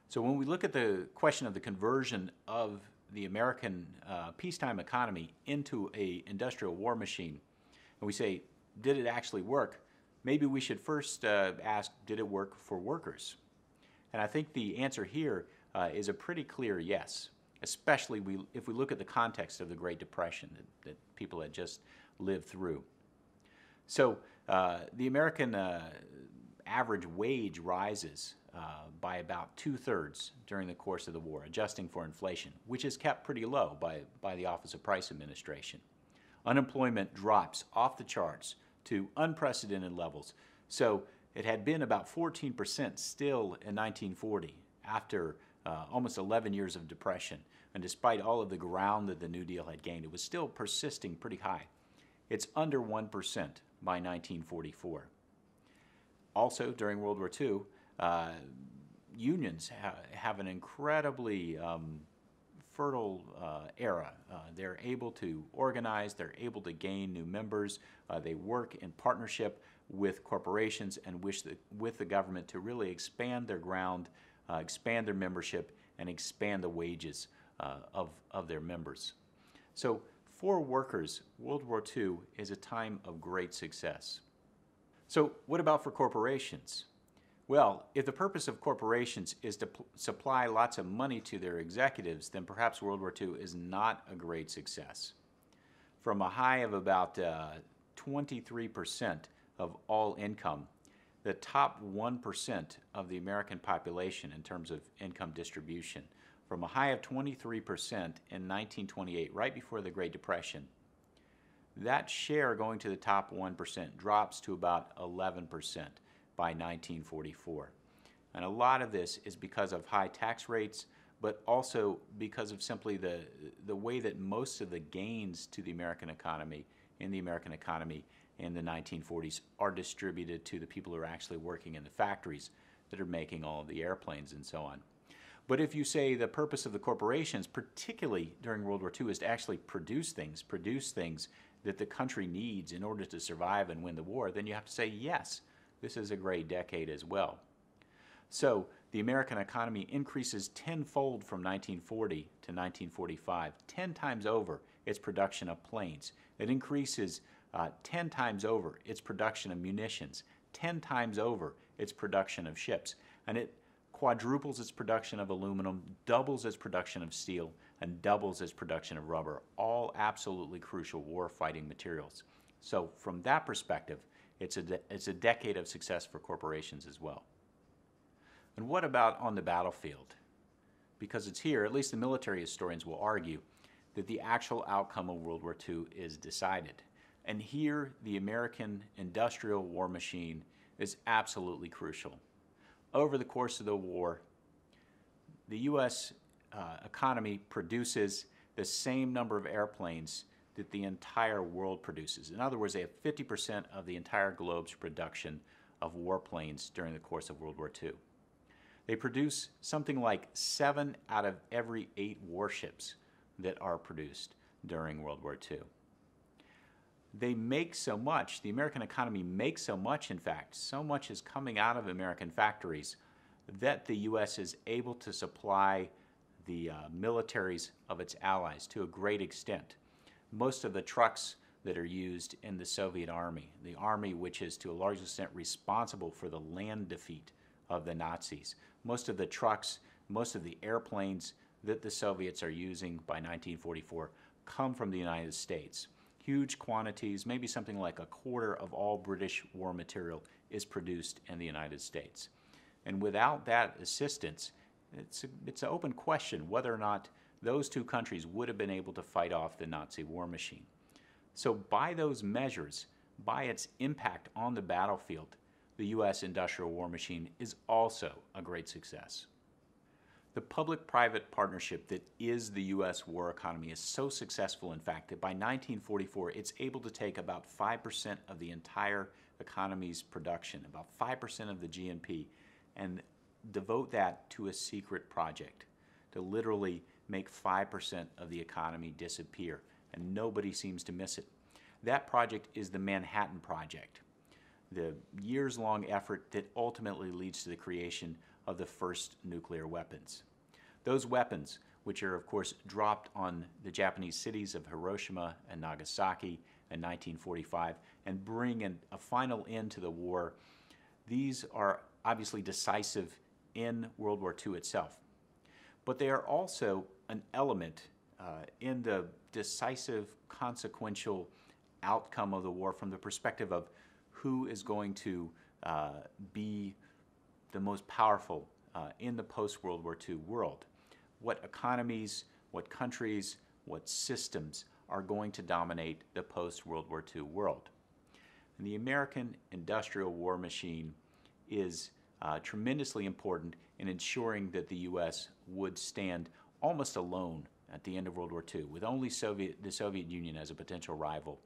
So when we look at the question of the conversion of the American peacetime economy into an industrial war machine, and we say, did it actually work? Maybe we should first ask, did it work for workers? And I think the answer here is a pretty clear yes, especially if we look at the context of the Great Depression that people had just lived through. So the American average wage rises by about 2/3 during the course of the war, adjusting for inflation, which is kept pretty low by the Office of Price Administration. Unemployment drops off the charts to unprecedented levels. So it had been about 14% still in 1940 after almost 11 years of depression. And despite all of the ground that the New Deal had gained, it was still persisting pretty high. It's under 1% by 1944. Also, during World War II, unions have an incredibly fertile era. They're able to organize, they're able to gain new members, they work in partnership with corporations and with the government to really expand their ground, expand their membership, and expand the wages of their members. So for workers, World War II is a time of great success. So what about for corporations? Well, if the purpose of corporations is to supply lots of money to their executives, then perhaps World War II is not a great success. From a high of about 23% of all income, the top 1% of the American population in terms of income distribution, from a high of 23% in 1928, right before the Great Depression, that share going to the top 1% drops to about 11% by 1944. And a lot of this is because of high tax rates, but also because of simply the way that most of the gains to the American economy, in the 1940s, are distributed to the people who are actually working in the factories that are making all of the airplanes and so on. But if you say the purpose of the corporations, particularly during World War II, is to actually produce things that the country needs in order to survive and win the war, then you have to say yes, this is a great decade as well. So the American economy increases tenfold from 1940 to 1945, 10 times over its production of planes. It increases 10 times over its production of munitions, 10 times over its production of ships, and it quadruples its production of aluminum, doubles its production of steel, and doubles its production of rubber, all absolutely crucial war-fighting materials. So from that perspective, it's a decade of success for corporations as well. And what about on the battlefield? Because it's here, at least the military historians will argue, that the actual outcome of World War II is decided. And here, the American industrial war machine is absolutely crucial. Over the course of the war, the U.S. Economy produces the same number of airplanes that the entire world produces. In other words, they have 50% of the entire globe's production of warplanes during the course of World War II. They produce something like 7 out of every 8 warships that are produced during World War II. They make so much, the American economy makes so much, in fact, so much is coming out of American factories that the U.S. is able to supply the militaries of its allies to a great extent. Most of the trucks that are used in the Soviet army, the army which is to a large extent responsible for the land defeat of the Nazis, most of the trucks, most of the airplanes that the Soviets are using by 1944 come from the United States. Huge quantities, maybe something like a quarter of all British war material is produced in the United States. And without that assistance, it's an open question whether or not those two countries would have been able to fight off the Nazi war machine. So by those measures, by its impact on the battlefield, the U.S. industrial war machine is also a great success. The public-private partnership that is the U.S. war economy is so successful, in fact, that by 1944, it's able to take about 5% of the entire economy's production, about 5% of the GNP, and devote that to a secret project to literally make 5% of the economy disappear, and nobody seems to miss it. That project is the Manhattan Project, the years-long effort that ultimately leads to the creation of the first nuclear weapons. Those weapons, which are of course dropped on the Japanese cities of Hiroshima and Nagasaki in 1945 and bring a final end to the war, these are obviously decisive in World War II itself. But they are also an element in the decisive, consequential outcome of the war from the perspective of who is going to be the most powerful in the post-World War II world. What economies, what countries, what systems are going to dominate the post-World War II world. And the American industrial war machine is tremendously important in ensuring that the U.S. would stand almost alone at the end of World War II, with only the Soviet Union as a potential rival,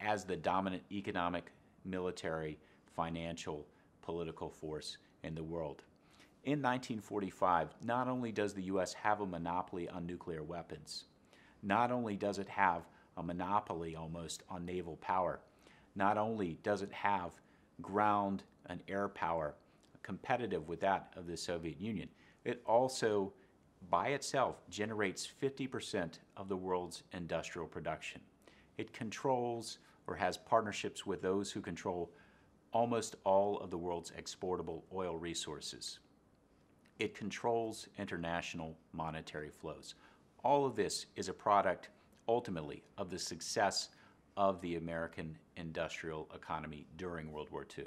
as the dominant economic, military, financial, political force in the world. In 1945, not only does the U.S. have a monopoly on nuclear weapons, not only does it have a monopoly almost on naval power, not only does it have ground and air power competitive with that of the Soviet Union, it also by itself generates 50% of the world's industrial production. It controls or has partnerships with those who control almost all of the world's exportable oil resources. It controls international monetary flows. All of this is a product, ultimately, of the success of the American industrial economy during World War II.